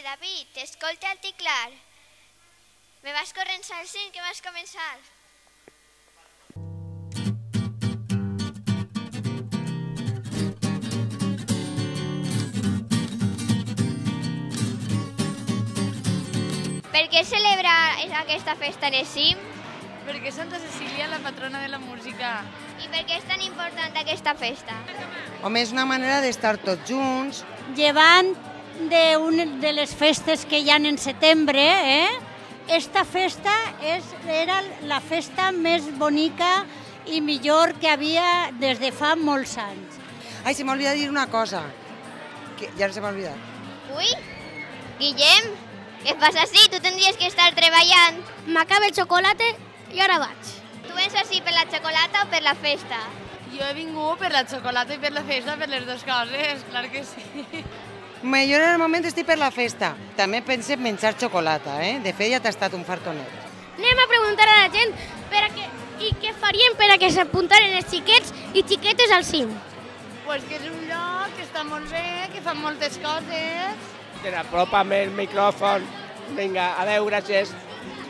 David, t'escolta alti clar. Me vas corrent al cim, que vas començar. Per què celebra aquesta festa en el cim? Perquè Santa Cecília és la patrona de la música. I per què és tan important aquesta festa? Home, és una manera d'estar tots junts. Llevant de les festes que hi ha en setembre, esta festa era la festa més bonica i millor que havia des de fa molts anys. Ai, se m'ha oblidat dir una cosa, que ja se m'ha oblidat. Ui, Guillem, què passa així? Tu tindries que estar treballant. M'acaba el xocolate i ara vaig. Tu vens així per la xocolata o per la festa? Jo he vingut per la xocolata i per la festa, per les dues coses, clar que sí. Jo en el moment estic per la festa. També pense en menjar xocolata, De fet, ja t'ha estat un fartonet. Anem a preguntar a la gent què farien per a que s'apuntaren els xiquets i xiquetes al cim. Pues que és un lloc que està molt bé, que fan moltes coses. Apropa'm el micròfon. Vinga, adeu, gràcies.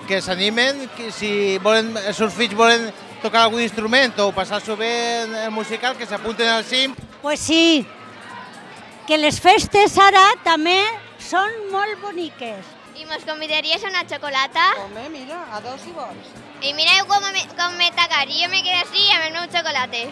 Que s'animen, que si els seus fills volen tocar algun instrument o passar-s'ho bé en el musical, que s'apunten al cim. Pues sí, que les festes ara també són molt boniques. I mos convidaries a una xocolata? Home, mira, a dos si vols. I mireu com me tacar, i jo me quedo així amb el meu xocolate.